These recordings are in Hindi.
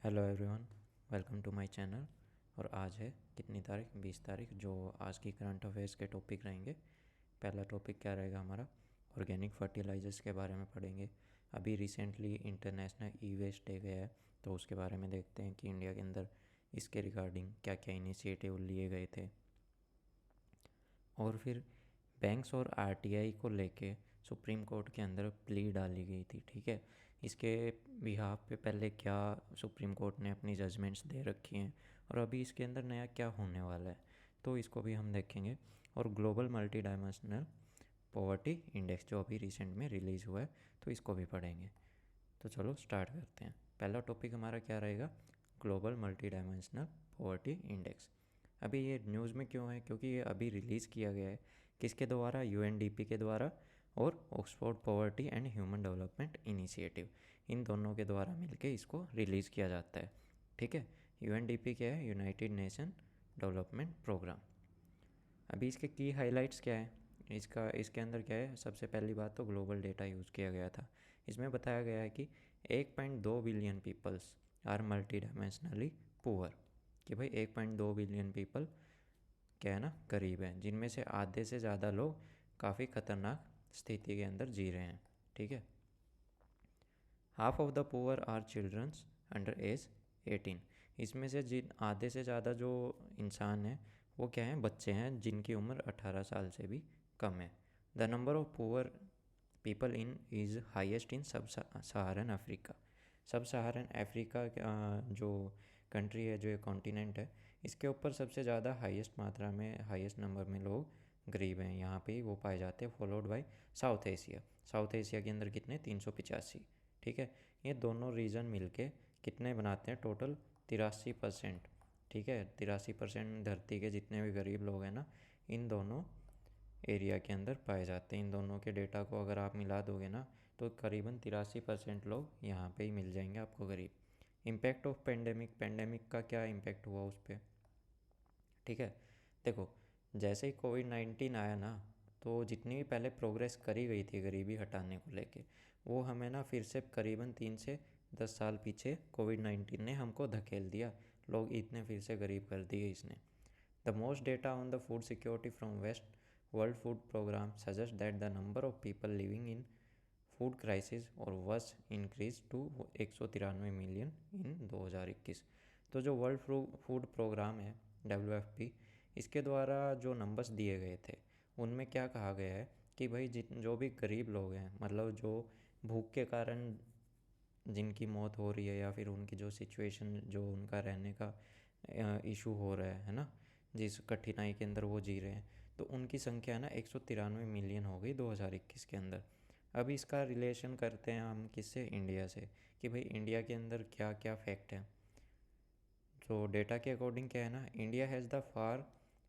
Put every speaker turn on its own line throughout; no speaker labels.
Hello everyone, welcome to my channel. और आज है कितनी तारीख? 20 तारीख। जो आज की करंट अफेयर्स के टॉपिक रहेंगे। पहला टॉपिक क्या रहेगा हमारा? ऑर्गेनिक फर्टिलाइजर्स के बारे में पढ़ेंगे। अभी recently international e waste day गया है, तो उसके बारे में देखते हैं कि इंडिया के अंदर इसके रिगार्डिंग क्या क्या इनिशिएटिव लिए गए थे। और फिर बैंक्स और आरटीआई को लेके सुप्रीम कोर्ट के अंदर प्ली डाली गई थी, ठीक है। इसके बिहाफ पे पहले क्या सुप्रीम कोर्ट ने अपनी जजमेंट्स दे रखी हैं और अभी इसके अंदर नया क्या होने वाला है, तो इसको भी हम देखेंगे। और global multi dimensional poverty index जो अभी रिसेंट में रिलीज़ हुआ है, तो इसको भी पढ़ेंगे। तो चलो स्टार्ट करते हैं। पहला टॉपिक हमारा क्या रहेगा? Global multi dimensional poverty index. अभी ये न्यूज़ में क्यों है? क्योंकि ये अभी रिलीज़ किया गया है। किसके द्वारा? यूएनडीपी के द्वारा और Oxford poverty and human development initiative, इन दोनों के द्वारा मिलके इसको रिलीज़ किया जाता है, ठीक है। यूएनडीपी क्या है? United Nation development program. अभी इसके की हाइलाइट्स क्या है? इसके अंदर क्या है? सबसे पहली बात तो ग्लोबल डेटा यूज़ किया गया था। इसमें बताया गया है कि 1.2 billion peoples are multi dimensionally poor, कि भाई 1.2 बिलियन पीपल क्या है ना, गरीब हैं, जिनमें से आधे से ज़्यादा लोग काफ़ी ख़तरनाक स्थिति के अंदर जी रहे हैं, ठीक है। Half of the poor are childrens under age 18। इसमें से जिन आधे से ज़्यादा जो इंसान हैं वो क्या हैं? बच्चे हैं जिनकी उम्र 18 साल से भी कम है। The number of poor people in is highest in सब सहारन अफ्रीका। सब सहारन अफ्रीका जो कंट्री है, जो एक कॉन्टिनेंट है, इसके ऊपर सबसे ज़्यादा हाईएस्ट मात्रा में, हाईएस्ट नंबर में लोग गरीब हैं, यहाँ पे ही वो पाए जाते हैं। Followed by south Asia. South Asia के अंदर कितने? 385, ठीक है। ये दोनों रीजन मिलके कितने बनाते हैं? टोटल 83%, ठीक है। 83% धरती के जितने भी गरीब लोग हैं ना, इन दोनों एरिया के अंदर पाए जाते हैं। इन दोनों के डेटा को अगर आप मिला दोगे ना, तो करीबन 83% लोग यहाँ पे ही मिल जाएंगे आपको गरीब। Impact of pandemic. पेंडेमिक का क्या इम्पैक्ट हुआ उस पर, ठीक है। देखो, जैसे ही कोविड-19 आया ना, तो जितनी भी पहले प्रोग्रेस करी गई थी गरीबी हटाने को लेके, वो हमें ना फिर से करीबन 3 से 10 साल पीछे कोविड-19 ने हमको धकेल दिया। लोग इतने फिर से गरीब कर दिए इसने। The most data on the food security from west world food programme suggest that the number of people living in food crisis और worse increase to 193 million in 2021। तो जो वर्ल्ड फूड प्रोग्राम है, WFP, इसके द्वारा जो नंबर्स दिए गए थे, उनमें क्या कहा गया है कि भाई जो भी गरीब लोग हैं, मतलब जो भूख के कारण जिनकी मौत हो रही है, या फिर उनकी जो सिचुएशन, जो उनका रहने का इशू हो रहा है ना, जिस कठिनाई के अंदर वो जी रहे हैं, तो उनकी संख्या ना 193 मिलियन हो गई 2021 के अंदर। अब इसका रिलेशन करते हैं हम किससे? इंडिया से, कि भाई इंडिया के अंदर क्या क्या फैक्ट है। तो डेटा के अकॉर्डिंग क्या है ना, India has the far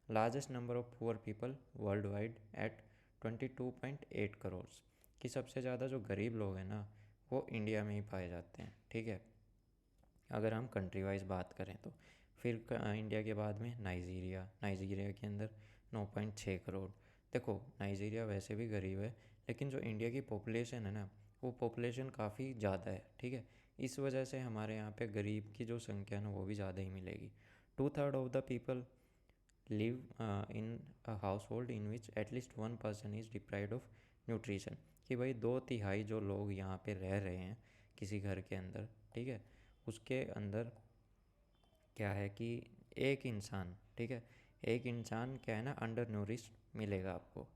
largest number of poor people world wide at 22.8 crore. कि सबसे ज़्यादा जो गरीब लोग हैं ना, वो इंडिया में ही पाए जाते हैं, ठीक है। अगर हम कंट्री वाइज बात करें तो फिर इंडिया के बाद में नाइजीरिया। नाइजीरिया के अंदर 9.6 करोड़। देखो, नाइजीरिया वैसे भी गरीब है, लेकिन जो इंडिया की पॉपुलेशन है ना, वो पॉपुलेशन काफ़ी ज़्यादा है, ठीक है। इस वजह से हमारे यहाँ पे गरीब की जो संख्या है ना, वो भी ज़्यादा ही मिलेगी। 2/3 of the people live in a house hold in which at least 1 person is deprived of nutrition. कि भाई 2/3 जो लोग यहाँ पे रह रहे हैं किसी घर के अंदर, ठीक है, उसके अंदर क्या है कि एक इंसान, ठीक है, एक इंसान क्या है ना, अंडर न्यूरिश मिलेगा आपको।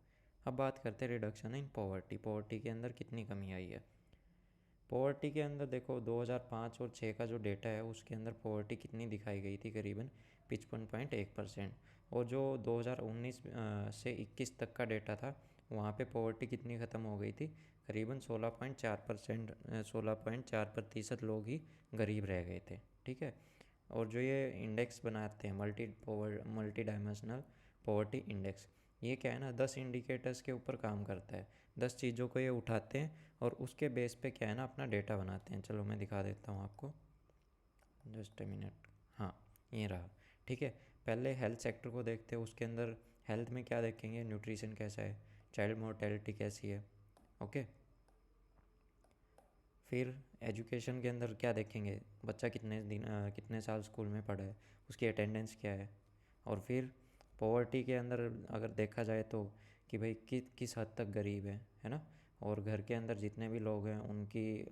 अब बात करते हैं रिडक्शन इन पॉवर्टी। पॉवर्टी के अंदर कितनी कमी आई है? पॉवर्टी के अंदर देखो, 2005 और 6 का जो डेटा है, उसके अंदर पॉवर्टी कितनी दिखाई गई थी? करीबन 55.1%। और जो 2019 से 21 तक का डेटा था, वहाँ पे पॉवर्टी कितनी ख़त्म हो गई थी? करीबन 16.4%, 16.4% लोग ही गरीब रह गए थे, ठीक है। और जो ये इंडेक्स बनाते हैं, मल्टी डायमेंशनल पॉवर्टी इंडेक्स, ये क्या है ना, 10 इंडिकेटर्स के ऊपर काम करता है। 10 चीज़ों को ये उठाते हैं और उसके बेस पे क्या है ना, अपना डेटा बनाते हैं। चलो मैं दिखा देता हूँ आपको, जस्ट ए मिनट। हाँ, ये रहा, ठीक है। पहले हेल्थ सेक्टर को देखते हैं। उसके अंदर हेल्थ में क्या देखेंगे? न्यूट्रिशन कैसा है, चाइल्ड मोर्टेलिटी कैसी है, ओके। फिर एजुकेशन के अंदर क्या देखेंगे, बच्चा कितने साल स्कूल में पढ़ा है, उसकी अटेंडेंस क्या है। और फिर पॉवर्टी के अंदर अगर देखा जाए तो कि भाई किस हद तक गरीब है ना। और घर के अंदर जितने भी लोग हैं उनकी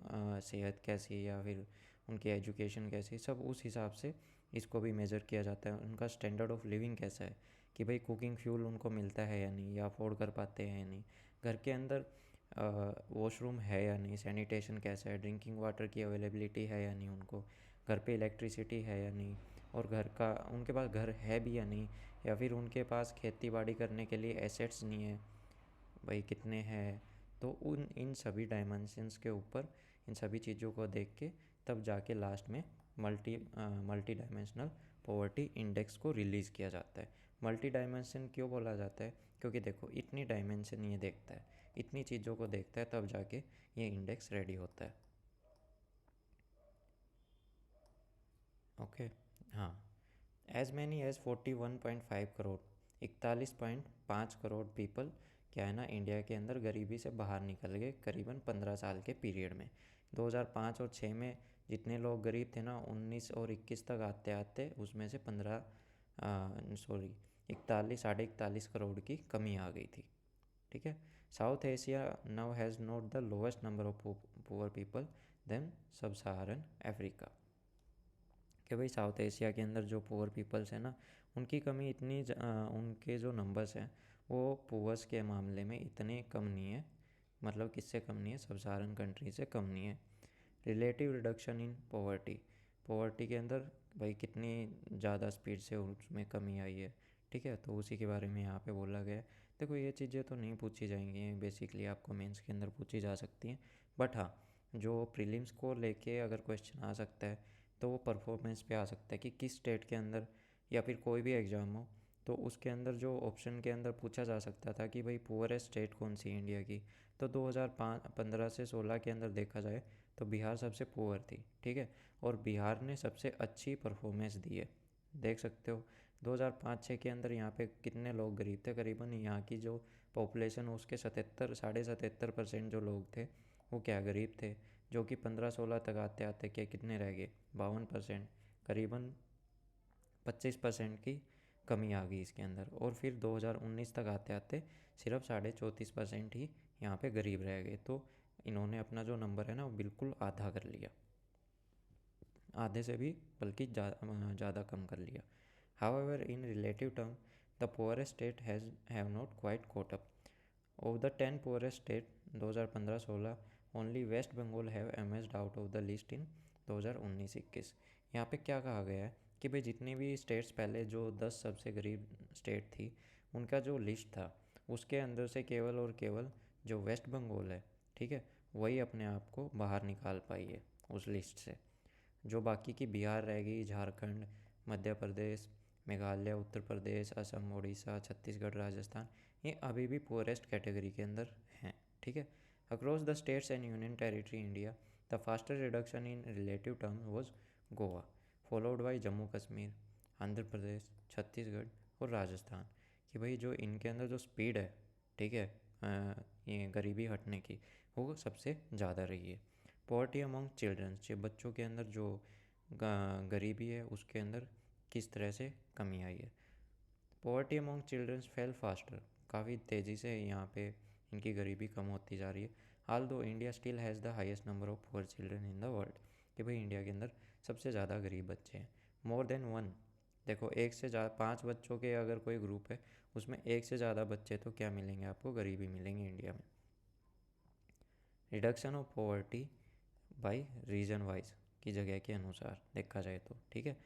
सेहत कैसी है या फिर उनकी एजुकेशन कैसी, सब उस हिसाब से इसको भी मेज़र किया जाता है। उनका स्टैंडर्ड ऑफ लिविंग कैसा है, कि भाई कुकिंग फ्यूल उनको मिलता है या नहीं, या अफोर्ड कर पाते हैं या नहीं, घर के अंदर वॉशरूम है या नहीं, सैनिटेशन कैसा है, ड्रिंकिंग वाटर की अवेलेबिलिटी है या नहीं उनको, घर पे इलेक्ट्रिसिटी है या नहीं, और घर का उनके पास घर है भी या नहीं, या फिर उनके पास खेती बाड़ी करने के लिए एसेट्स नहीं है, भाई कितने हैं। तो उन इन सभी डायमेंशंस के ऊपर इन सभी चीज़ों को देख के तब जाके लास्ट में मल्टी डायमेंशनल पॉवर्टी इंडेक्स को रिलीज़ किया जाता है। मल्टी डायमेंशन क्यों बोला जाता है, क्योंकि देखो इतनी डायमेंशन ये देखता है, इतनी चीज़ों को देखता है, तब जाके ये इंडेक्स रेडी होता है। ओके। हाँ। As many as 41.5 crore, 41.5 crore people क्या है ना, इंडिया के अंदर गरीबी से बाहर निकल गए करीबन 15 साल के पीरियड में। 2005 और 6 में जितने लोग गरीब थे ना, 19 और 21 तक आते आते उसमें से 41 करोड़ की कमी आ गई थी। ठीक है। South Asia now has not the lowest number of poor people then sub Saharan Africa. कि भाई साउथ एशिया के अंदर जो पुअर पीपल्स हैं ना, उनकी कमी उनके जो नंबर्स हैं वो पुअर्स के मामले में इतने कम नहीं है। मतलब किससे कम नहीं है, सब सहारन कंट्री से कम नहीं है। Relative reduction in poverty, poverty के अंदर भाई कितनी ज़्यादा स्पीड से उसमें कमी आई है। ठीक है, तो उसी के बारे में यहाँ पे बोला गया है। देखो ये चीज़ें तो नहीं पूछी जाएंगी, बेसिकली आपको मेंस के अंदर पूछी जा सकती हैं। बट हाँ, जो प्रीलिम्स को लेके अगर क्वेश्चन आ सकता है तो वो परफॉर्मेंस पे आ सकता है कि किस स्टेट के अंदर, या फिर कोई भी एग्ज़ाम हो तो उसके अंदर जो ऑप्शन के अंदर पूछा जा सकता था कि भाई पुअरेस्ट स्टेट कौन सी इंडिया की, तो 2015 से 16 के अंदर देखा जाए तो बिहार सबसे पुअर थी। ठीक है, और बिहार ने सबसे अच्छी परफॉर्मेंस दी है। देख सकते हो 2005-6 के अंदर यहाँ पे कितने लोग गरीब थे, करीबन यहाँ की जो पॉपुलेशन उसके 77-77% जो लोग थे वो क्या गरीब थे। जो कि 15-16 तक आते आते क्या कितने रह गए, 52%, करीबन 25% की कमी आ गई इसके अंदर। और फिर 2019 तक आते आते सिर्फ 34.5% ही यहाँ पे गरीब रह गए। तो इन्होंने अपना जो नंबर है ना वो बिल्कुल आधा कर लिया, आधे से भी बल्कि ज़्यादा कम कर लिया। However in relative term the poorest state have not quite caught up. Of the 10 poorest state 2015-16 only West Bengal have emerged out of the list in 2019-21। यहाँ पे क्या कहा गया है कि भाई जितनी भी स्टेट्स पहले जो 10 सबसे गरीब स्टेट थी उनका जो लिस्ट था उसके अंदर से केवल और केवल जो वेस्ट बंगाल है, ठीक है, वही अपने आप को बाहर निकाल पाई है उस लिस्ट से। जो बाकी की बिहार रह गई, झारखंड, मध्य प्रदेश, मेघालय, उत्तर प्रदेश, असम, उड़ीसा, छत्तीसगढ़, राजस्थान, ये अभी भी पुअरेस्ट कैटेगरी के अंदर हैं। ठीक है। Across the states and union territory India the faster reduction in relative terms was Goa, followed by Jammu Kashmir, Andhra Pradesh, Chhattisgarh और राजस्थान। कि भाई जो इनके अंदर जो स्पीड है, ठीक है, ये गरीबी हटने की, वो सबसे ज़्यादा रही है। पॉवर्टी अमॉन्ग चिल्ड्रंस, जो बच्चों के अंदर जो गरीबी है उसके अंदर किस तरह से कमी आई है। Poverty among childrens fell faster, काफ़ी तेज़ी से यहाँ पे इनकी गरीबी कम होती जा रही है। हाल दो India still has the highest number of poor children in the world, कि भाई इंडिया के अंदर सबसे ज़्यादा गरीब बच्चे हैं। मोर देन वन, देखो एक से ज़्यादा 5 बच्चों के अगर कोई ग्रुप है उसमें एक से ज़्यादा बच्चे तो क्या मिलेंगे आपको, गरीबी मिलेंगे इंडिया में। Reduction of poverty by region wise, की जगह के अनुसार देखा जाए तो, ठीक है,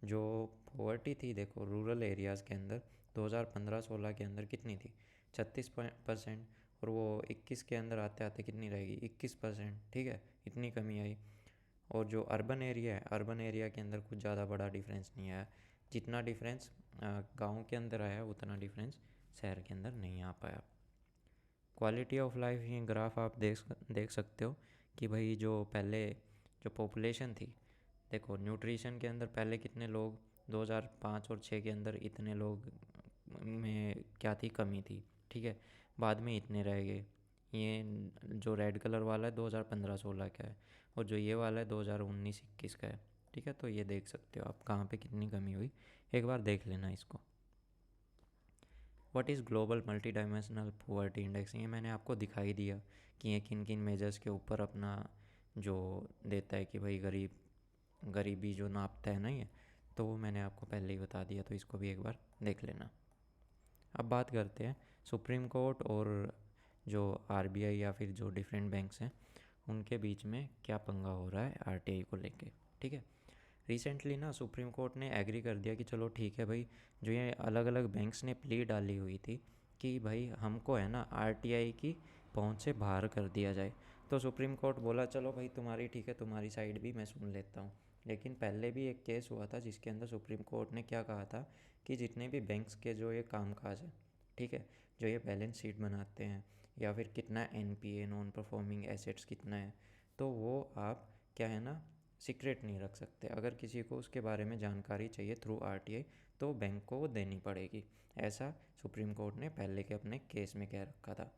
जो पॉवर्टी थी देखो रूरल एरियाज़ के अंदर 2015-16 के अंदर कितनी थी, 36%, और वो 21 के अंदर आते आते कितनी रहेगी, 21%। ठीक है, इतनी कमी आई। और जो अर्बन एरिया है, अर्बन एरिया के अंदर कुछ ज़्यादा बड़ा डिफरेंस नहीं आया। जितना डिफरेंस गांव के अंदर आया उतना डिफरेंस शहर के अंदर नहीं आ पाया। क्वालिटी ऑफ लाइफ, ये ग्राफ आप देख सकते हो कि भाई जो पहले जो पॉपुलेशन थी, देखो न्यूट्रिशन के अंदर पहले कितने लोग, 2005 और 6 के अंदर इतने लोग में क्या थी, कमी थी। ठीक है, बाद में इतने रह गए, ये जो रेड कलर वाला है 2015-16 का है, और जो ये वाला है 2019-21 का है। ठीक है, तो ये देख सकते हो आप कहाँ पे कितनी कमी हुई, एक बार देख लेना इसको। What is global multi dimensional poverty index, ये मैंने आपको दिखाई दिया कि ये किन किन मेजर्स के ऊपर अपना जो देता है कि भाई गरीबी जो नापता है ना ये, तो वो मैंने आपको पहले ही बता दिया, तो इसको भी एक बार देख लेना। अब बात करते हैं सुप्रीम कोर्ट और जो आरबीआई या फिर जो डिफरेंट बैंक्स हैं उनके बीच में क्या पंगा हो रहा है आरटीआई को लेके। ठीक है, रिसेंटली ना सुप्रीम कोर्ट ने एग्री कर दिया कि चलो ठीक है भाई, जो ये अलग अलग बैंक्स ने प्ली डाली हुई थी कि भाई हमको है ना आरटीआई की पहुंच से बाहर कर दिया जाए, तो सुप्रीम कोर्ट बोला चलो भाई तुम्हारी ठीक है, तुम्हारी साइड भी मैं सुन लेता हूँ। लेकिन पहले भी एक केस हुआ था जिसके अंदर सुप्रीम कोर्ट ने क्या कहा था कि जितने भी बैंक्स के जो ये कामकाज है, ठीक है, जो ये बैलेंस शीट बनाते हैं या फिर कितना एनपीए नॉन परफॉर्मिंग एसेट्स कितना है, तो वो आप क्या है ना सीक्रेट नहीं रख सकते। अगर किसी को उसके बारे में जानकारी चाहिए थ्रू आरटीआई तो बैंक को वो देनी पड़ेगी, ऐसा सुप्रीम कोर्ट ने पहले के अपने केस में कह रखा था।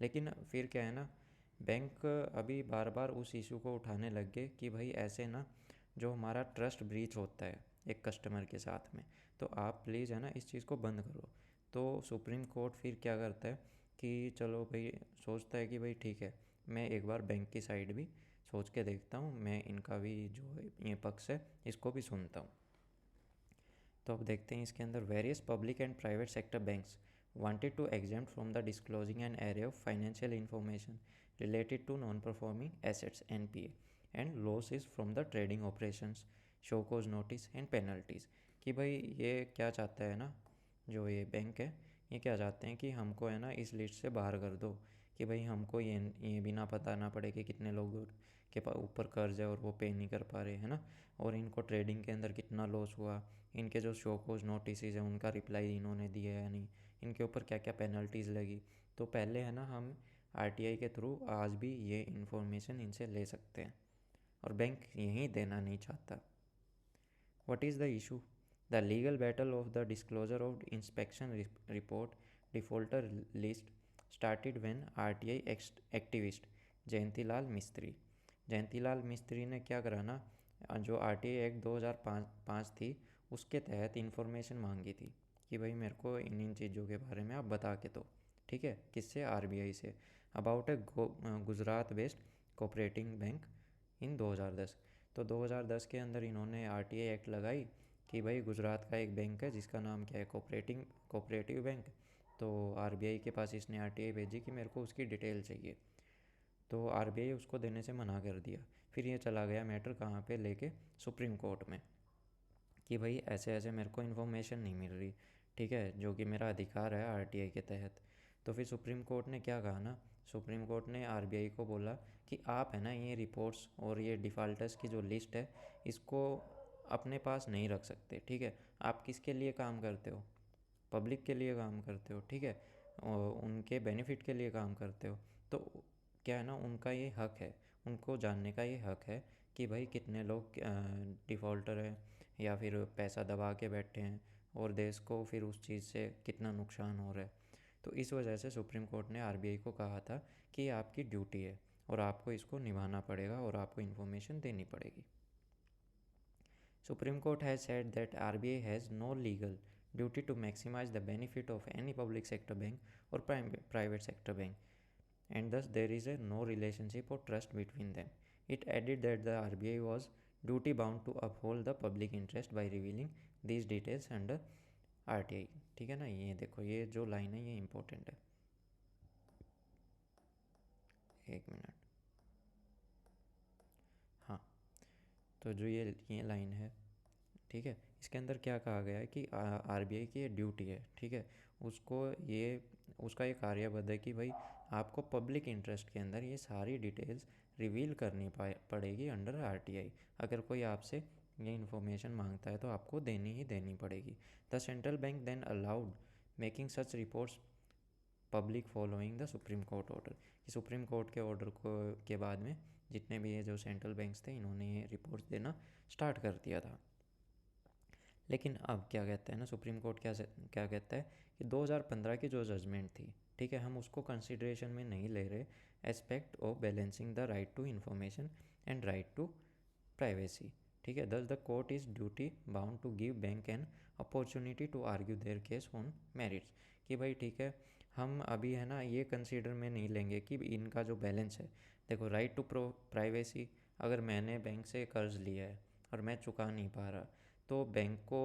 लेकिन फिर क्या है ना, बैंक अभी बार बार उस इशू को उठाने लग गए कि भाई ऐसे ना जो हमारा ट्रस्ट ब्रीच होता है एक कस्टमर के साथ में, तो आप प्लीज़ है ना इस चीज़ को बंद करो। तो सुप्रीम कोर्ट फिर क्या करता है कि चलो भाई, सोचता है कि भाई ठीक है, मैं एक बार बैंक की साइड भी सोच के देखता हूँ, मैं इनका भी जो ये पक्ष है इसको भी सुनता हूँ। तो अब देखते हैं इसके अंदर, various public and private sector banks wanted to exempt from the disclosing an array of financial information related to non-performing assets (NPA) and losses from the trading operations, show cause notice and penalties। कि भाई ये क्या चाहता है ना, जो ये बैंक है ये क्या चाहते हैं कि हमको है ना इस लिस्ट से बाहर कर दो, कि भाई हमको ये भी ना पता ना पड़े कि कितने लोगों के ऊपर कर्ज है और वो पे नहीं कर पा रहे हैं ना, और इनको ट्रेडिंग के अंदर कितना लॉस हुआ, इनके जो शो कोज नोटिस हैं उनका रिप्लाई इन्होंने दिया है या नहीं, इनके ऊपर क्या क्या पेनल्टीज़ लगी। तो पहले है ना हम आरटीआई के थ्रू आज भी ये इन्फॉर्मेशन इनसे ले सकते हैं, और बैंक यही देना नहीं चाहता। What is the issue? The legal battle of the disclosure of inspection report defaulter list started when RTI activist Jayantilal मिस्त्री जयंतीलाल मिस्त्री ने क्या करा ना, जो आरटीआई एक्ट 2005 थी उसके तहत इंफॉर्मेशन मांगी थी कि भाई मेरे को इन इन चीज़ों के बारे में आप बता के दो। ठीक है, किससे? आरबीआई से, about a Gujarat based cooperating bank in 2010। तो 2010 के अंदर इन्होंने आरटीआई एक्ट लगाई कि भाई गुजरात का एक बैंक है जिसका नाम क्या है, कोऑपरेटिव बैंक। तो आरबीआई के पास इसने आरटीआई भेजी कि मेरे को उसकी डिटेल चाहिए, तो आरबीआई उसको देने से मना कर दिया। फिर ये चला गया मैटर कहाँ पे लेके, सुप्रीम कोर्ट में, कि भाई ऐसे ऐसे मेरे को इन्फॉर्मेशन नहीं मिल रही, ठीक है, जो कि मेरा अधिकार है आरटीआई के तहत। तो फिर सुप्रीम कोर्ट ने क्या कहा ना, सुप्रीम कोर्ट ने आरबीआई को बोला कि आप है ना ये रिपोर्ट्स और ये डिफ़ाल्टर्स की जो लिस्ट है इसको अपने पास नहीं रख सकते। ठीक है, आप किसके लिए काम करते हो? पब्लिक के लिए काम करते हो, ठीक है, और उनके बेनिफिट के लिए काम करते हो। तो क्या है ना, उनका ये हक है, उनको जानने का ये हक है कि भाई कितने लोग डिफ़ॉल्टर हैं या फिर पैसा दबा के बैठे हैं, और देश को फिर उस चीज़ से कितना नुकसान हो रहा है। तो इस वजह से सुप्रीम कोर्ट ने आरबीआई को कहा था कि ये आपकी ड्यूटी है और आपको इसको निभाना पड़ेगा और आपको इन्फॉर्मेशन देनी पड़ेगी। Supreme Court has said that RBI has no legal duty to maximize the benefit of any public sector bank or private sector bank, and thus there is a no relationship or trust between them. It added that the RBI was duty bound to uphold the public interest by revealing these details under RTI. ठीक है ना, ये देखो ये जो लाइन है ये इम्पोर्टेंट है, एक मिनट। हाँ, तो जो ये लाइन है, ठीक है, इसके अंदर क्या कहा गया है कि आरबीआई की ये ड्यूटी है, ठीक है, उसको ये उसका ये कार्यबद्ध है कि भाई आपको पब्लिक इंटरेस्ट के अंदर ये सारी डिटेल्स रिवील करनी पड़ेगी अंडर आरटीआई। अगर कोई आपसे ये इन्फॉर्मेशन मांगता है तो आपको देनी ही देनी पड़ेगी। The central bank then allowed making such reports public following the Supreme Court order. Supreme Court के ऑर्डर को के बाद में जितने भी ये जो सेंट्रल बैंक्स थे इन्होंने ये रिपोर्ट्स देना स्टार्ट कर दिया था। लेकिन अब क्या कहता है ना सुप्रीम कोर्ट, क्या कहता है कि 2015 की जो जजमेंट थी, ठीक है, हम उसको कंसिडरेशन में नहीं ले रहे. Aspect of balancing the right to information and right to privacy. ठीक है, thus the court is duty bound to give bank an opportunity to argue their case on merits. कि भाई ठीक है, हम अभी है ना ये कंसीडर में नहीं लेंगे कि इनका जो बैलेंस है. देखो, राइट टू प्राइवेसी, अगर मैंने बैंक से कर्ज लिया है और मैं चुका नहीं पा रहा, तो बैंक को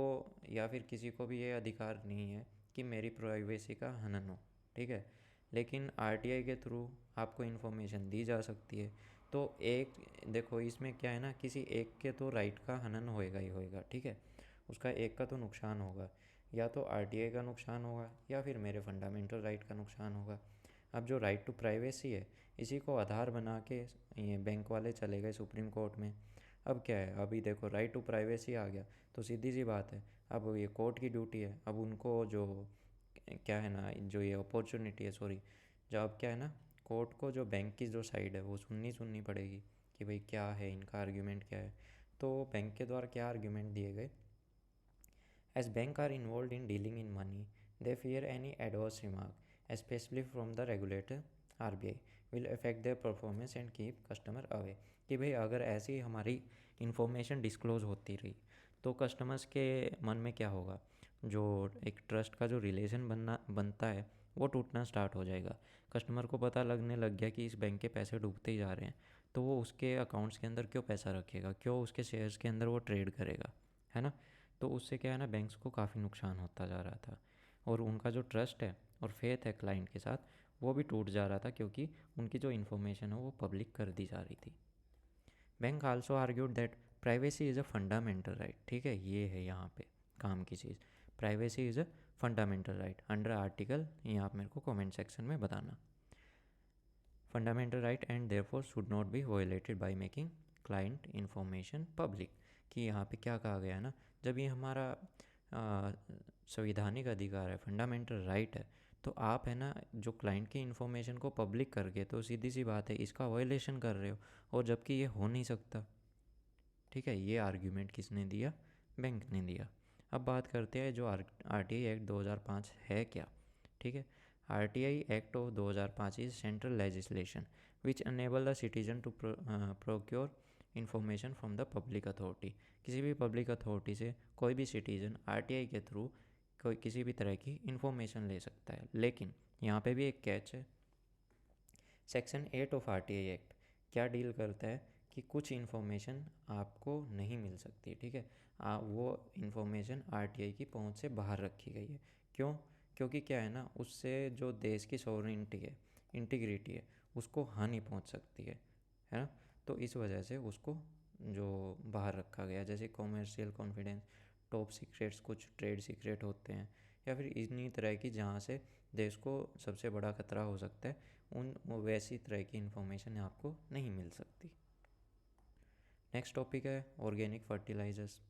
या फिर किसी को भी ये अधिकार नहीं है कि मेरी प्राइवेसी का हनन हो. ठीक है, लेकिन आरटीआई के थ्रू आपको इन्फॉर्मेशन दी जा सकती है. तो एक देखो, इसमें क्या है ना, किसी एक के तो राइट का हनन होएगा ही होएगा. ठीक है, उसका एक का तो नुकसान होगा, या तो आरटीआई का नुकसान होगा या फिर मेरे फंडामेंटल राइट का नुकसान होगा. अब जो राइट टू प्राइवेसी है, इसी को आधार बना के ये बैंक वाले चले गए सुप्रीम कोर्ट में. अब क्या है, अभी देखो राइट टू प्राइवेसी आ गया तो सीधी सी बात है, अब ये कोर्ट की ड्यूटी है. अब उनको जो क्या है ना, जो ये अपॉर्चुनिटी है, सॉरी, जो अब क्या है ना, कोर्ट को जो बैंक की जो साइड है वो सुननी पड़ेगी कि भाई क्या है इनका आर्ग्यूमेंट क्या है. तो बैंक के द्वारा क्या आर्ग्यूमेंट दिए गए. As banks are involved in dealing in money, they fear any adverse remark, especially from the regulator RBI, will affect their performance and keep customer away. कि भाई अगर ऐसी हमारी इंफॉर्मेशन डिस्क्लोज होती रही तो कस्टमर्स के मन में क्या होगा, जो एक ट्रस्ट का जो रिलेशन बनता है वो टूटना स्टार्ट हो जाएगा. कस्टमर को पता लगने लग गया कि इस बैंक के पैसे डूबते ही जा रहे हैं, तो वो उसके अकाउंट्स के अंदर क्यों पैसा रखेगा, क्यों उसके शेयर्स के अंदर वो ट्रेड करेगा, है ना. तो उससे क्या है ना, बैंक्स को काफ़ी नुकसान होता जा रहा था और उनका जो ट्रस्ट है और फेथ है क्लाइंट के साथ वो भी टूट जा रहा था, क्योंकि उनकी जो इन्फॉर्मेशन है वो पब्लिक कर दी जा रही थी. Bank also argued that privacy is a fundamental right. ठीक है, ये है यहाँ पे काम की चीज़. Privacy is a fundamental right under article, ये आप मेरे को कमेंट सेक्शन में बताना. Fundamental right and therefore should not be violated by making client information public. कि यहाँ पे क्या कहा गया है ना, जब ये हमारा संवैधानिक अधिकार है, फंडामेंटल राइट है, तो आप है ना जो क्लाइंट की इन्फॉर्मेशन को पब्लिक करके, तो सीधी सी बात है इसका वायलेशन कर रहे हो, और जबकि ये हो नहीं सकता. ठीक है, ये आर्ग्यूमेंट किसने दिया, बैंक ने दिया. अब बात करते हैं जो आरटीआई एक्ट 2005 है क्या. ठीक है, RTI act of 2005 is central legislation which enable the citizen to procure information from the public authority. किसी भी पब्लिक अथॉरिटी से कोई भी सिटीजन आरटीआई के थ्रू कोई किसी भी तरह की इन्फॉर्मेशन ले सकता है. लेकिन यहाँ पे भी एक कैच है. सेक्शन 8 ऑफ आरटीआई एक्ट क्या डील करता है कि कुछ इन्फॉर्मेशन आपको नहीं मिल सकती. ठीक है, वो इन्फॉर्मेशन आरटीआई की पहुंच से बाहर रखी गई है. क्यों, क्योंकि क्या है ना, उससे जो देश की सॉवरेनिटी है, इंटीग्रिटी है, उसको हानि पहुंच सकती है ना. तो इस वजह से उसको जो बाहर रखा गया, जैसे कॉमर्शियल कॉन्फिडेंस, टॉप सीक्रेट्स, कुछ ट्रेड सीक्रेट होते हैं, या फिर इन्हीं तरह की जहाँ से देश को सबसे बड़ा खतरा हो सकता है, उन वैसी तरह की इन्फॉर्मेशन आपको नहीं मिल सकती. नेक्स्ट टॉपिक है ऑर्गेनिक फर्टिलाइजर्स.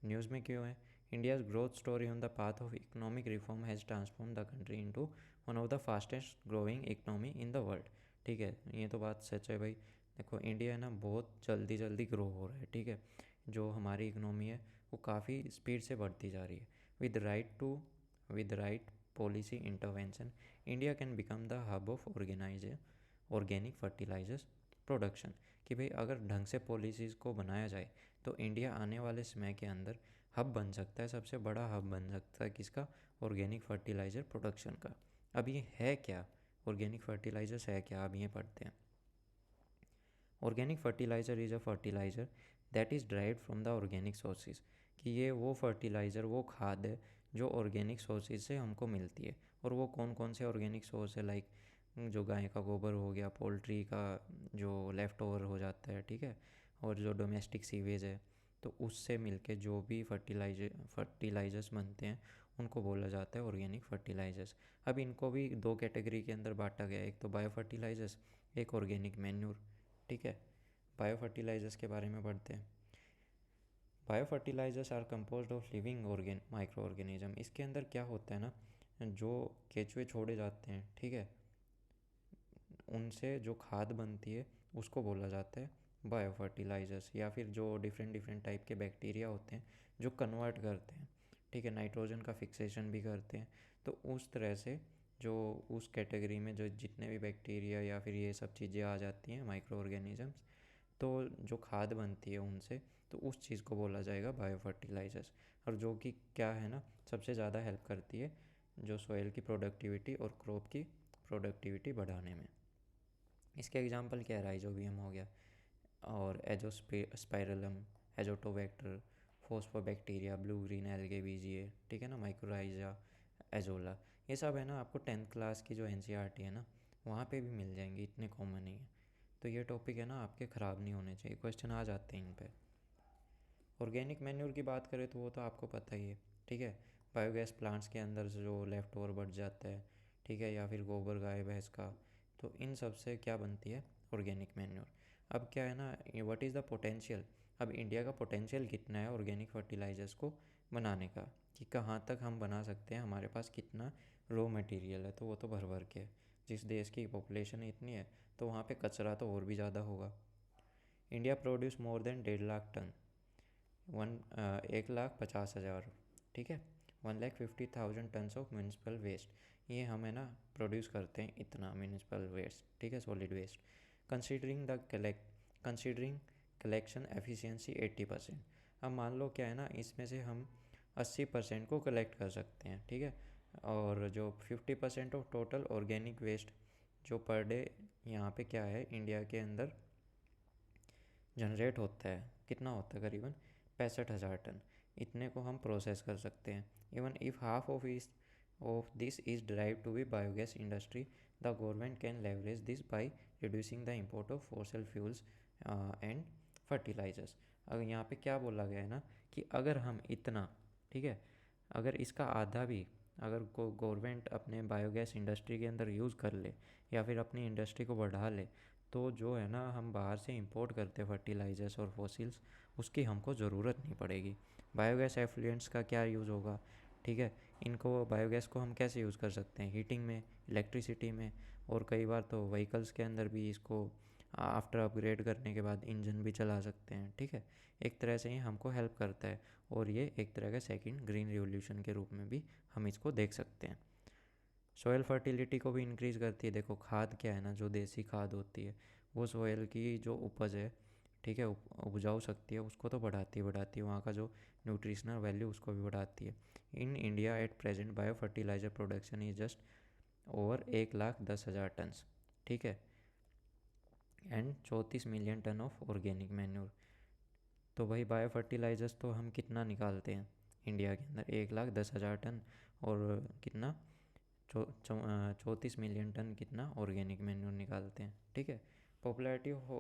न्यूज़ में क्यों है. India's growth story on the path of economic reform has transform the country into one of the fastest growing economy in the world. ठीक है, ये तो बात सच है भाई. देखो, इंडिया है ना बहुत जल्दी जल्दी ग्रो हो रहा है. ठीक है, जो हमारी इकोनॉमी है वो काफ़ी स्पीड से बढ़ती जा रही है. With right policy intervention, India can become the hub of organic fertilisers production. कि भाई अगर ढंग से पॉलिसीज़ को बनाया जाए तो इंडिया आने वाले समय के अंदर हब बन सकता है, सबसे बड़ा हब बन सकता है. किसका, ऑर्गेनिक फर्टिलाइज़र प्रोडक्शन का. अब ये है क्या, ऑर्गेनिक फर्टिलाइजर्स है क्या, अब ये पढ़ते हैं. Organic fertiliser is a fertiliser that is derived from the organic sources. कि ये वो फर्टिलाइज़र, वो खाद है जो ऑर्गेनिक सोर्सेज से हमको मिलती है. और वो कौन कौन से ऑर्गेनिक सोर्स है, लाइक जो गाय का गोबर हो गया, पोल्ट्री का जो लेफ़्ट ओवर हो जाता है, ठीक है, और जो डोमेस्टिक सीवेज है, तो उससे मिलके जो भी फर्टिलाइजर्स बनते हैं उनको बोला जाता है ऑर्गेनिक फर्टिलाइजर्स. अब इनको भी दो कैटेगरी के अंदर बांटा गया है, एक तो बायो फर्टिलाइजर्स, एक ऑर्गेनिक मैन्यूर. ठीक है, बायो फर्टिलाइजर्स के बारे में पढ़ते हैं. Bio fertilisers are composed of living micro organism. इसके अंदर क्या होता है ना, जो केचुए छोड़े जाते हैं, ठीक है, उनसे जो खाद बनती है उसको बोला जाता है बायो फर्टिलाइजर्स. या फिर जो डिफरेंट डिफरेंट टाइप के बैक्टीरिया होते हैं जो कन्वर्ट करते हैं, ठीक है, नाइट्रोजन का फिक्सेशन भी करते हैं, तो उस तरह से जो उस कैटेगरी में जो जितने भी बैक्टीरिया या फिर ये सब चीज़ें आ जाती हैं माइक्रो ऑर्गेनिजम्स, तो जो खाद बनती है उनसे, तो उस चीज़ को बोला जाएगा बायो फर्टिलाइजर्स। और जो कि क्या है ना, सबसे ज़्यादा हेल्प करती है जो सॉइल की प्रोडक्टिविटी और क्रॉप की प्रोडक्टिविटी बढ़ाने में। इसके एग्जांपल क्या है, राइजोबियम हो गया, और एजोस्पाइरलम, एजोटोबैक्टर, फोस्फोबैक्टीरिया, ब्लू ग्रीन एल्गे बीजिए, ठीक है ना, माइक्रोराइजा, एजोला। ये सब है ना, आपको 10th क्लास की जो NCERT है ना, वहाँ पे भी मिल जाएंगे, इतने कॉमन ही है। तो ये टॉपिक है ना आपके ख़राब नहीं होने चाहिए, क्वेश्चन आ जाते हैं इन पे। ऑर्गेनिक मैन्योर की बात करें तो वो तो आपको पता ही है, ठीक है। बायोगैस प्लांट्स के अंदर जो लेफ़्ट ओवर बच जाता है, ठीक है, या फिर गोबर गाय भैंस का, तो इन सब से क्या बनती है, ऑर्गेनिक मैन्योर। अब क्या है ना, व्हाट इज़ द पोटेंशियल, अब इंडिया का पोटेंशियल कितना है ऑर्गेनिक फर्टिलाइजर्स को बनाने का, कि कहाँ तक हम बना सकते हैं, हमारे पास कितना रॉ मटेरियल है, तो वो तो भर भर के है। जिस देश की पॉपुलेशन इतनी है तो वहाँ पे कचरा तो और भी ज़्यादा होगा। India produce more than 1.5 lakh ton, 1,50,000, ठीक है, 1,50,000 टन्स ऑफ म्यूनसिपल वेस्ट, ये हम है ना प्रोड्यूस करते हैं इतना म्यूनसिपल वेस्ट, ठीक है, solid waste. Considering collection efficiency 80%। अब मान लो क्या है ना, इसमें से हम 80% को कलेक्ट कर सकते हैं, ठीक है, और जो 50% ऑफ टोटल ऑर्गेनिक वेस्ट जो पर डे यहाँ पे क्या है इंडिया के अंदर जनरेट होता है, कितना होता है, करीबन 65,000 टन, इतने को हम प्रोसेस कर सकते हैं। Even if half of this is drive to be biogas industry, the government can leverage this by reducing the import of fossil fuels and fertilisers. अगर यहाँ पे क्या बोला गया है ना, कि अगर हम इतना, ठीक है, अगर इसका आधा भी अगर गवर्नमेंट अपने बायोगैस इंडस्ट्री के अंदर यूज़ कर ले या फिर अपनी इंडस्ट्री को बढ़ा ले, तो जो है ना हम बाहर से इंपोर्ट करते हैं फर्टिलाइजर्स और फॉसिल्स, उसकी हमको ज़रूरत नहीं पड़ेगी। बायोगैस एफ्लुएंट्स का क्या यूज़ होगा, ठीक है, इनको बायोगैस को हम कैसे यूज़ कर सकते हैं, हीटिंग में, इलेक्ट्रिसिटी में, और कई बार तो व्हीकल्स के अंदर भी इसको आफ्टर अपग्रेड करने के बाद इंजन भी चला सकते हैं, ठीक है। एक तरह से ये हमको हेल्प करता है, और ये एक तरह का सेकंड ग्रीन रिवोल्यूशन के रूप में भी हम इसको देख सकते हैं। सॉयल फर्टिलिटी को भी इंक्रीज़ करती है। देखो खाद क्या है ना, जो देसी खाद होती है वो सॉयल की जो उपज है, ठीक है, उपजाऊ शक्ति है, उसको तो बढ़ाती है, वहाँ का जो न्यूट्रिशनल वैल्यू उसको भी बढ़ाती है। In India at present bio fertiliser production is just over 1,10,000 tons, ठीक है, and 34 million ton of organic manure. तो भाई बायो फर्टिलाइजर्स तो हम कितना निकालते हैं इंडिया के अंदर, 1,10,000 टन, और कितना 34 मिलियन टन कितना ऑर्गेनिक मैन्योर निकालते हैं, ठीक है। Popularity of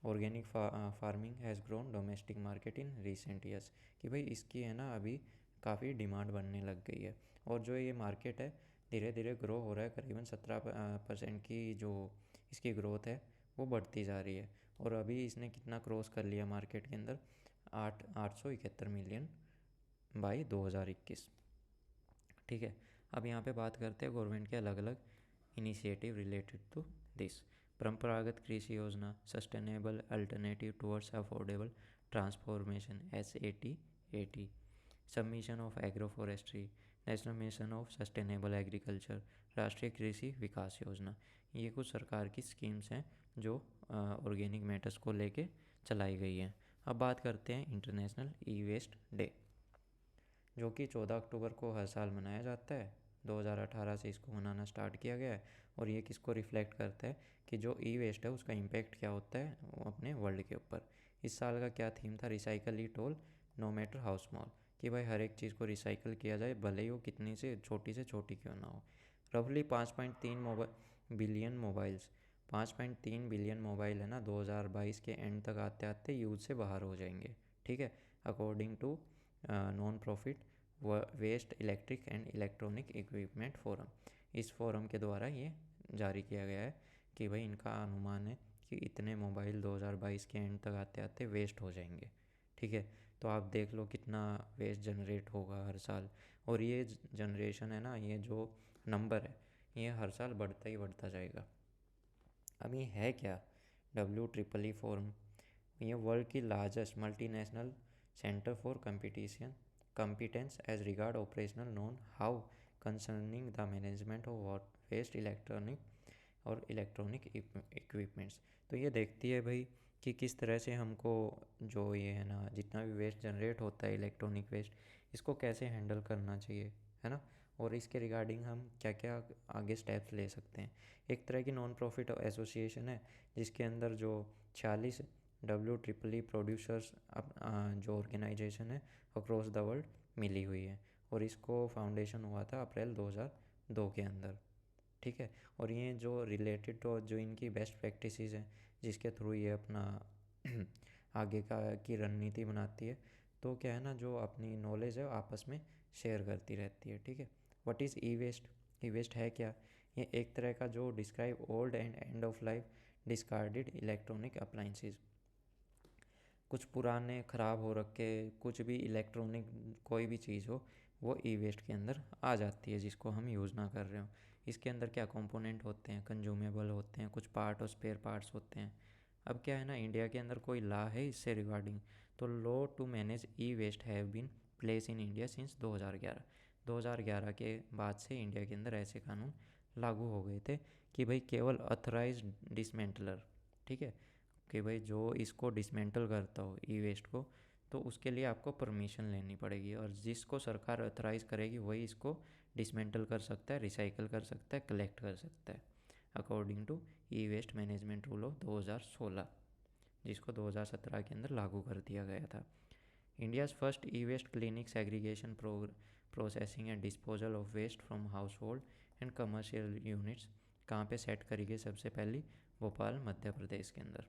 organic farming has grown domestic market in recent years, कि भाई इसकी है ना अभी काफ़ी डिमांड बनने लग गई है, और जो ये मार्केट है धीरे धीरे ग्रो हो रहा है, करीबन 17% की जो इसकी ग्रोथ है वो बढ़ती जा रही है, और अभी इसने कितना क्रॉस कर लिया मार्केट के अंदर, 871 मिलियन बाई 2021, ठीक है। अब यहाँ पे बात करते हैं गवर्नमेंट के अलग अलग इनिशिएटिव रिलेटेड टू दिस। परंपरागत कृषि योजना, sustainable alternative towards affordable transformation, SAT-AT, submission of agro forestry, national mission of sustainable agriculture, राष्ट्रीय कृषि विकास योजना। ये कुछ सरकार की स्कीम्स हैं जो ऑर्गेनिक मैटर्स को लेके चलाई गई हैं। अब बात करते हैं इंटरनेशनल ई वेस्ट डे, जो कि 14 अक्टूबर को हर साल मनाया जाता है। 2018 से इसको मनाना स्टार्ट किया गया है, और ये किसको रिफ्लेक्ट करता है कि जो ई वेस्ट है उसका इम्पैक्ट क्या होता है अपने वर्ल्ड के ऊपर। इस साल का क्या थीम था, recycle it all know matter how small, कि भाई हर एक चीज़ को रिसाइकल किया जाए, भले ही वो कितनी से छोटी क्यों ना हो। रफली 5.3 बिलियन मोबाइल्स, 5.3 बिलियन मोबाइल है ना 2022 के एंड तक आते आते यूज से बाहर हो जाएंगे, ठीक है, according to non profit waste electric and electronic equipment forum. इस फोरम के द्वारा ये जारी किया गया है कि भाई इनका अनुमान है कि इतने मोबाइल 2022 के एंड तक आते आते वेस्ट हो जाएंगे, ठीक है। तो आप देख लो कितना वेस्ट जनरेट होगा हर साल, और ये जनरेशन है ना, ये जो नंबर है ये हर साल बढ़ता ही बढ़ता जाएगा। अब ये है क्या, WEEE फोरम, ये वर्ल्ड की largest multinational centre for competition competence as regard operational known how concerning the management of waste electronic equipments. तो ये देखती है भाई कि किस तरह से हमको जो ये है ना जितना भी वेस्ट जनरेट होता है इलेक्ट्रॉनिक वेस्ट, इसको कैसे हैंडल करना चाहिए, है ना। और इसके रिगार्डिंग हम क्या क्या आगे स्टेप्स ले सकते हैं। एक तरह की नॉन प्रॉफिट एसोसिएशन है जिसके अंदर जो 46 WEEE प्रोड्यूसर्स जो ऑर्गेनाइजेशन है अक्रॉस द वर्ल्ड मिली हुई है, और इसको फाउंडेशन हुआ था अप्रैल 2002 के अंदर, ठीक है। और ये जो रिलेटेड तो जो इनकी बेस्ट प्रैक्टिसेस हैं जिसके थ्रू ये अपना आगे का की रणनीति बनाती है, तो क्या है ना जो अपनी नॉलेज है आपस में शेयर करती रहती है, ठीक है। What is e waste? E waste है क्या? ये एक तरह का जो describe old and end of life discarded electronic appliances, कुछ पुराने ख़राब हो रखे कुछ भी इलेक्ट्रॉनिक कोई भी चीज़ हो वो ई वेस्ट के अंदर आ जाती है जिसको हम यूज़ ना कर रहे हो। इसके अंदर क्या कंपोनेंट होते हैं, कंज्यूमेबल होते हैं, कुछ पार्ट और स्पेयर पार्ट्स होते हैं। अब क्या है ना इंडिया के अंदर कोई लॉ है इससे रिगार्डिंग, तो law to manage e waste have been place in India since 2011 के बाद से इंडिया के अंदर ऐसे कानून लागू हो गए थे कि भाई केवल अथराइज डिसमेंटलर, ठीक है, कि भाई जो इसको डिसमेंटल करता हो ई वेस्ट को, तो उसके लिए आपको परमिशन लेनी पड़ेगी, और जिसको सरकार अथराइज़ करेगी वही इसको डिसमेंटल कर सकता है, रिसाइकल कर सकता है, कलेक्ट कर सकता है, according to e waste management rule of 2016, जिसको 2017 के अंदर लागू कर दिया गया था। India's first e waste clinic segregation processing and disposal of waste from house hold and commercial units कहाँ पे सेट करी गई? सबसे पहली भोपाल मध्य प्रदेश के अंदर।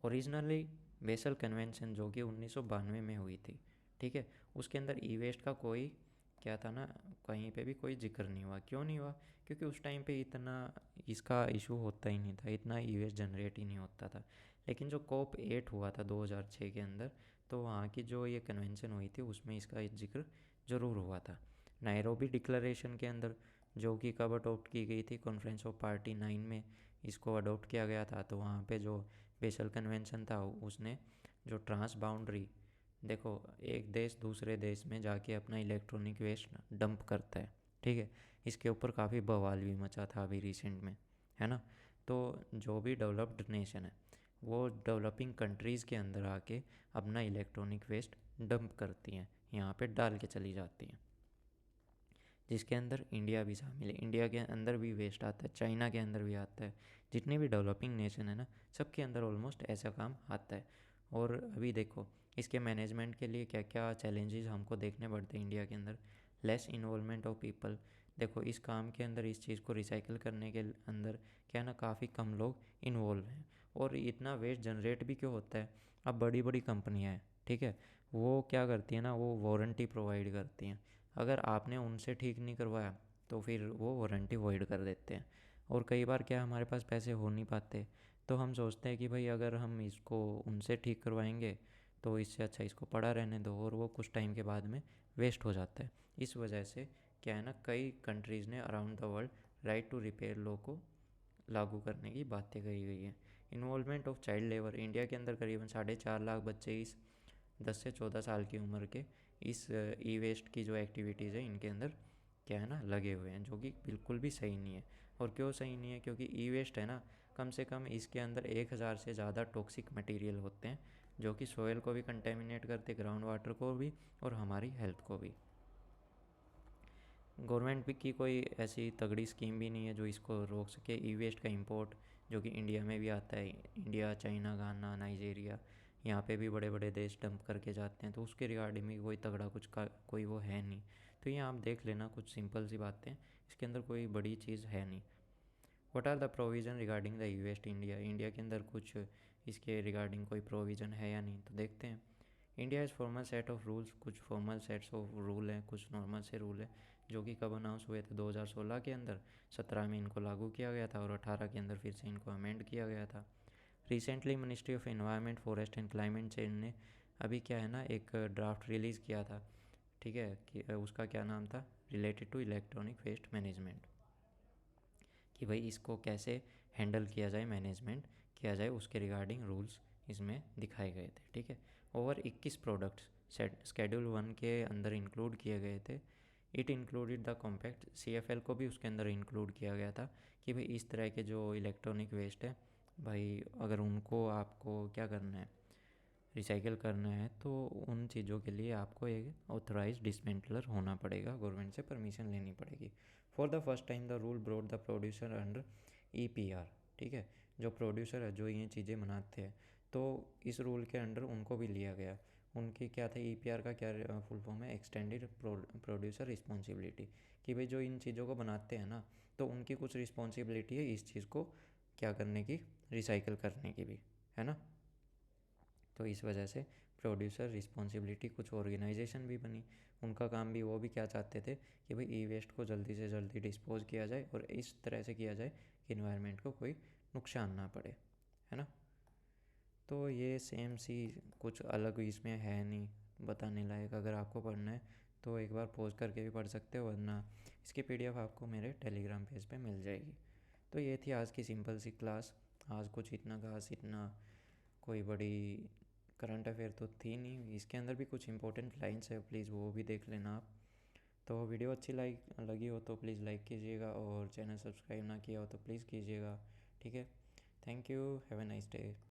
ओरिजिनली बेसल कन्वेंशन जो कि 1992 में हुई थी, ठीक है, उसके अंदर ई वेस्ट का कोई क्या था ना कहीं पे भी कोई जिक्र नहीं हुआ। क्यों नहीं हुआ? क्योंकि उस टाइम पे इतना इसका इशू होता ही नहीं था, इतना ई वेस्ट जनरेट ही नहीं होता था। लेकिन जो COP 8 हुआ था 2006 के अंदर, तो वहाँ की जो ये कन्वेंशन हुई थी उसमें इसका जिक्र ज़रूर हुआ था। नायरोबी डिक्लेरेशन के अंदर जो कि कब अडोप्ट की गई थी? कॉन्फ्रेंस ऑफ पार्टी 9 में इसको अडोप्ट किया गया था। तो वहाँ पे जो बेसल कन्वेंशन था उसने जो ट्रांस बाउंड्री, देखो एक देश दूसरे देश में जाके अपना इलेक्ट्रॉनिक वेस्ट डंप करता है, ठीक है, इसके ऊपर काफ़ी बवाल भी मचा था अभी रिसेंट में, है ना। तो जो भी डेवलप्ड नेशन है वो डेवलपिंग कंट्रीज़ के अंदर आके अपना इलेक्ट्रॉनिक वेस्ट डंप करती हैं, यहाँ पे डाल के चली जाती हैं, जिसके अंदर इंडिया भी शामिल है। इंडिया के अंदर भी वेस्ट आता है, चाइना के अंदर भी आता है, जितने भी डेवलपिंग नेशन है ना सबके अंदर ऑलमोस्ट ऐसा काम आता है। और अभी देखो इसके मैनेजमेंट के लिए क्या क्या चैलेंजेस हमको देखने पड़ते हैं इंडिया के अंदर। लेस इन्वॉल्वमेंट ऑफ पीपल, देखो इस काम के अंदर इस चीज़ को रिसाइकिल करने के अंदर क्या ना काफ़ी कम लोग इन्वॉल्व हैं। और इतना वेस्ट जनरेट भी क्यों होता है? अब बड़ी बड़ी कंपनियाँ हैं, ठीक है, वो क्या करती है ना वो वारंटी प्रोवाइड करती हैं। अगर आपने उनसे ठीक नहीं करवाया तो फिर वो वारंटी वॉइड कर देते हैं। और कई बार क्या हमारे पास पैसे हो नहीं पाते, तो हम सोचते हैं कि भाई अगर हम इसको उनसे ठीक करवाएंगे तो इससे अच्छा इसको पड़ा रहने दो, और वो कुछ टाइम के बाद में वेस्ट हो जाता है। इस वजह से क्या है ना कई कंट्रीज़ ने around the world right to repair law को लागू करने की बातें कही गई है। Involvement of child labour, India के अंदर करीबन 4.5 लाख बच्चे इस 10 से 14 साल की उम्र के इस ई वेस्ट की जो एक्टिविटीज़ है इनके अंदर क्या है ना लगे हुए हैं, जो कि बिल्कुल भी सही नहीं है। और क्यों सही नहीं है? क्योंकि ई वेस्ट है ना कम से कम इसके अंदर 1000 से ज़्यादा टॉक्सिक मटेरियल होते हैं जो कि सोयल को भी कंटेमिनेट करते, ग्राउंड वाटर को भी और हमारी हेल्थ को भी। गवर्नमेंट की कोई ऐसी तगड़ी स्कीम भी नहीं है जो इसको रोक सके। ई वेस्ट का इंपोर्ट जो कि इंडिया में भी आता है, इंडिया, चाइना, गाना, नाइजीरिया, यहाँ पे भी बड़े बड़े देश डंप करके जाते हैं, तो उसके रिगार्डिंग में कोई तगड़ा कुछ का कोई वो है नहीं। तो ये आप देख लेना, कुछ सिंपल सी बातें, इसके अंदर कोई बड़ी चीज़ है नहीं। What are the provision regarding the e waste India? India के अंदर कुछ इसके रिगार्डिंग कोई प्रोविज़न है या नहीं, तो देखते हैं। India is formal set of rules, कुछ फॉर्मल सेट्स ऑफ रूल हैं, कुछ नॉर्मल से रूल हैं जो कि कब अनाउंस हुए थे? 2016 के अंदर, 17 में इनको लागू किया गया था और 18 के अंदर फिर से इनको अमेंड किया गया था। Recently ministry of environment, forest and climate change ने अभी क्या है ना एक ड्राफ्ट रिलीज़ किया था, ठीक है, कि उसका क्या नाम था? Related to electronic waste management, कि भाई इसको कैसे हैंडल किया जाए, मैनेजमेंट किया जाए, उसके रिगार्डिंग रूल्स इसमें दिखाए गए थे, ठीक है। ओवर 21 प्रोडक्ट्स शेड्यूल 1 के अंदर इंक्लूड किए गए थे it included the compact, CFL को भी उसके अंदर इंक्लूड किया गया था कि भाई इस तरह के जो इलेक्ट्रॉनिक वेस्ट है भाई, अगर उनको आपको क्या करना है, रिसाइकिल करना है, तो उन चीज़ों के लिए आपको एक ऑथराइज डिसमेंटलर होना पड़ेगा, गवर्नमेंट से परमिशन लेनी पड़ेगी। For the first time the rule brought the producer under EPR। ठीक है, जो प्रोड्यूसर है, जो ये चीज़ें बनाते हैं, तो इस रूल के अंडर उनको भी लिया गया। उनकी क्या था, EPR का क्या फुल फॉर्म है, एक्सटेंडेड प्रोड्यूसर रिस्पॉन्सिबिलिटी, कि भाई जो इन चीज़ों को बनाते हैं ना, तो उनकी कुछ रिस्पॉन्सिबिलिटी है इस चीज़ को क्या करने की, रिसाइकिल करने की भी, है ना। तो इस वजह से प्रोड्यूसर रिस्पॉन्सिबिलिटी कुछ ऑर्गेनाइजेशन भी बनी, उनका काम भी, वो भी क्या चाहते थे कि भाई ई वेस्ट को जल्दी से जल्दी डिस्पोज किया जाए और इस तरह से किया जाए कि इन्वायरमेंट को कोई नुकसान ना पड़े, है ना। तो ये सेम सी, कुछ अलग इसमें है नहीं बताने लायक। अगर आपको पढ़ना है तो एक बार पॉज करके भी पढ़ सकते हो, वरना इसकी PDF आपको मेरे टेलीग्राम पेज पे मिल जाएगी। तो ये थी आज की सिंपल सी क्लास। आज कुछ इतना खास, इतना कोई बड़ी करंट अफेयर तो थी नहीं, इसके अंदर भी कुछ इंपॉर्टेंट लाइंस है, प्लीज़ वो भी देख लेना आप। तो वीडियो अच्छी लगी हो तो प्लीज़ लाइक कीजिएगा, और चैनल सब्सक्राइब ना किया हो तो प्लीज़ कीजिएगा। ठीक है, thank you, have a nice day.